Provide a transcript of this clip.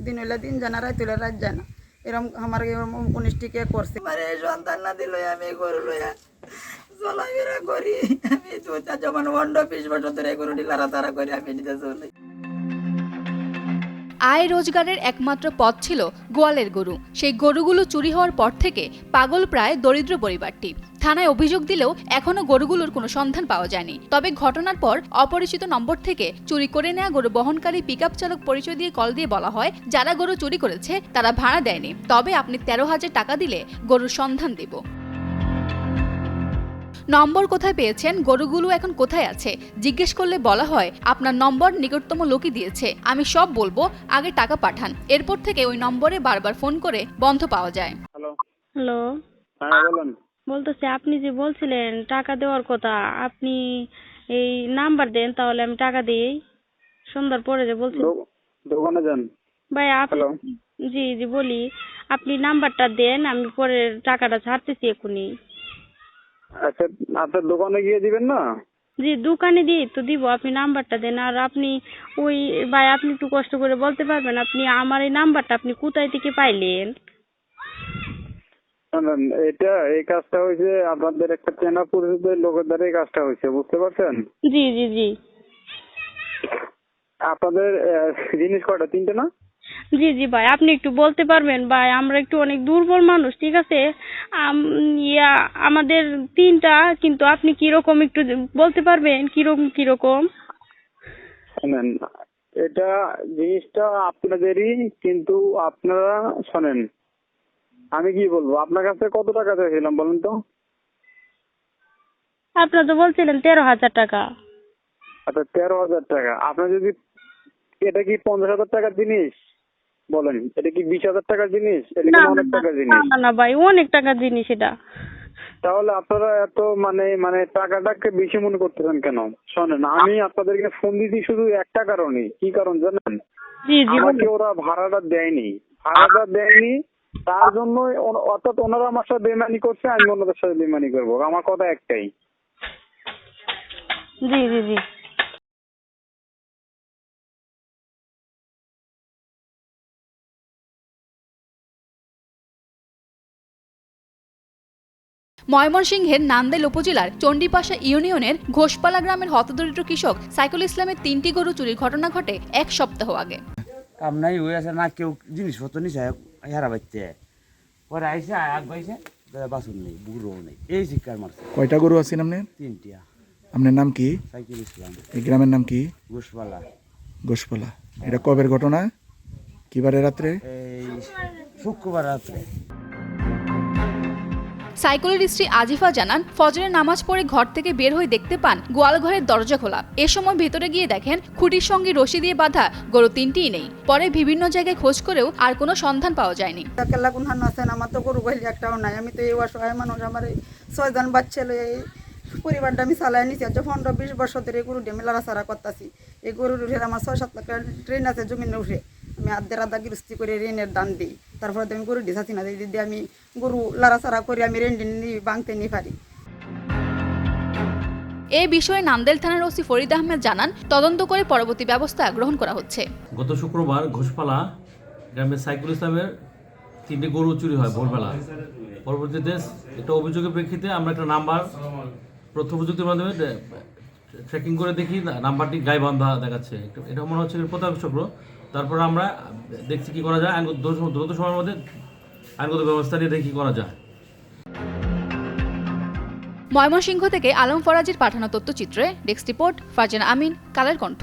দিন হইলে দিন জানা রাত হইলে রাত যায় না এরকম আমার কনিষ্ঠকে করছে আমার এই সন্তান না দিল আমি গরু লইয়া চলাফেরা করি আমি যখন 15-20 বছর ধরে গরু লাড়াতাড়া করি আমি নিজে চলি। আয় রোজগারের একমাত্র পথ ছিল গোয়ালের গরু। সেই গরুগুলো চুরি হওয়ার পর থেকে পাগল প্রায় দরিদ্র পরিবারটি। থানায় অভিযোগ দিলেও এখনো গরুগুলোর কোনো সন্ধান পাওয়া যায়নি। তবে ঘটনার পর অপরিচিত নম্বর থেকে চুরি করে নেওয়া গরু বহনকারী পিকআপ চালক পরিচয় দিয়ে কল দিয়ে বলা হয়, যারা গরু চুরি করেছে তারা ভাড়া দেয়নি, তবে আপনি 13,000 টাকা দিলে গরুর সন্ধান দেব। নম্বর কোথায় পেয়েছেন, গরুগুলো এখন কোথায় আছে জিজ্ঞেস করলে বলা হয়, আপনার নম্বর নিকটতম লোকই দিয়েছে, আমি সব বলবো, আগে টাকা পাঠান। এরপর থেকে ওই নম্বরে বারবার ফোন করে বন্ধ পাওয়া যায়। হ্যালো, হ্যাঁ বলুন। বলতেছি আপনি যে বলছিলেন টাকা দেওয়ার কথা, আপনি এই নাম্বার দেন তাহলে আমি টাকা দিই। সন্ধ্যার পরে যে বলছি দোকানে যান ভাই আপনি। জি জি বলি, আপনি নাম্বারটা দেন, আমি পরে টাকাটা ছাড়তেছি এখনই। আচ্ছা, আপনার দোকানে গিয়ে দিবেন না? জি দোকানে দিই তো দিব, আপনি নাম্বারটা দেন। আর আপনি ওই ভাই আপনি একটু কষ্ট করে বলতে পারবেন আপনি আমার এই নাম্বারটা আপনি কোথায় থেকে পাইলেন? এটা এই কাজটা হয়েছে আপনাদের একটা চেনা পরিচিত লোকের দ্বারা এই কাজটা হয়েছে, বুঝতে পারছেন? জি জি জি আপনাদের জিনিস কয়টা? 3টে না? জি জি ভাই আপনি একটু বলতে পারবেন ভাই, আমরা একটু অনেক দুর্বল মানুষ, ঠিক আছে? আমাদের 3টা, কিন্তু আপনি কিরকম একটু বলতে পারবেন কিরকম? শোনেন, এটা জিনিসটা আপনাদেরই, কিন্তু আপনারা শোনেন, আমি কি বলবো, আপনার কাছে কত টাকা চাইছিলাম বলেন তো? আপনারা তো বলছিলেন 13,000 টাকা। আচ্ছা, 13,000 টাকা। আপনার যদি এটা কি 50,000 টাকার জিনিস বলেন, এটা কি 20,000 টাকার জিনিস? এটা কি অনেক টাকার জিনিস? না ভাই, অনেক টাকার জিনিস এটা। তাহলে আপনারা এত মানে টাকাটাকে বেশি মনে করতেছেন কেন? শোনেন, আমি আপনাদেরকে ফোন দিছি শুধু একটা কারণে। কি কারণ জানেন? জি জি আমাকে ওরা ভাড়াটা দেয়নি, তার জন্য অর্থাৎ ওনারা আমার সাথে বেইমানি করছে, আমি ওনাদের সাথে বেইমানি করবো। আমার কথা একটাই। জি জি জি ময়মনসিংহের নান্দেল উপজেলার চণ্ডীপাশা ইউনিয়নের ঘোষপালা গ্রামের হতদরিদ্র কৃষক সাইকুল ইসলামের 3টি গরু চুরির ঘটনা ঘটে 1 সপ্তাহ আগে। কামনাই হয়ে আছে না, কেউ জিনিসপত্র নিছে হেরা বাচ্চা পরে আইসে আগ পাইছে, বাসন নেই, বুড়ো নেই, এই শিক্ষার মারছে। কয়টা গরু আছেন আপনার? 3টিয়া। আপনার নাম কি? সাইকুল ইসলাম। এই গ্রামের নাম কি? ঘোষপালা। ঘোষপালা। এটা কবের ঘটনা? কিবারে রাত্রে? এই শুক্রবার রাত্রে। সাইকুলের স্ত্রী আজিফা জানান, ফজরের নামাজ পড়ে ঘর থেকে বের হয়ে দেখতে পান গোয়াল ঘরের দরজা খোলা। এ সময় ভেতরে গিয়ে দেখেন খুঁটির সঙ্গে রশি দিয়ে বাঁধা গরু 3টিই নেই। পরে বিভিন্ন জায়গায় খোঁজ করেও আর কোনো সন্ধান পাওয়া যায়নি। আমার তো গরু গাইলে একটাও নাই, আমি তো এই অসহায় মানুষ, আমার এই 6 জন বাচ্চা লয়ে এই পরিবারটা আমি চালাই নিছি। 15-20 বছর ধরে গরু ডেমে লাড়াচাড়া করতেছি। এই গরুর উঠে আমার 6-7 লাখ ট্রেন আছে জমিনে উঠে, আমি আধা গৃহস্থী করে ঋণের দান দিই, তারপরে আমি গরু দিছাছি না, যদি আমি গরু লাড়াচাড়া করে আমি ঋণ ভাঙতে নিয়ে পারি। এ বিষয়ে নান্দেল থানার ওসি ফরিদ আহমেদ জানান, তদন্ত করে পরবর্তী ব্যবস্থা গ্রহণ করা হচ্ছে। গত শুক্রবার ঘোষপালা গ্রামের সাইকুল ইসলামের 3টি গরু চুরি হয় ভোরবেলা। পরবর্তীতে একটা অভিযোগের প্রেক্ষিতে আমরা একটা নাম্বার তথ্য প্রযুক্তির মাধ্যমে ট্র্যাকিং করে দেখি, নাম্বারটি গায়ে বান্ধা দেখাচ্ছে। এটা মনে হচ্ছে প্রতারক চক্র। তারপর আমরা দেখছি কি করা যায়, দ্রুত সময়ের মধ্যে আইনগত ব্যবস্থা নিয়ে দেখি করা যায়। ময়মনসিংহ থেকে আলম ফরাজির পাঠানো তথ্যচিত্রে ডেস্ক রিপোর্ট, ফারজানা আমিন, কালের কণ্ঠ।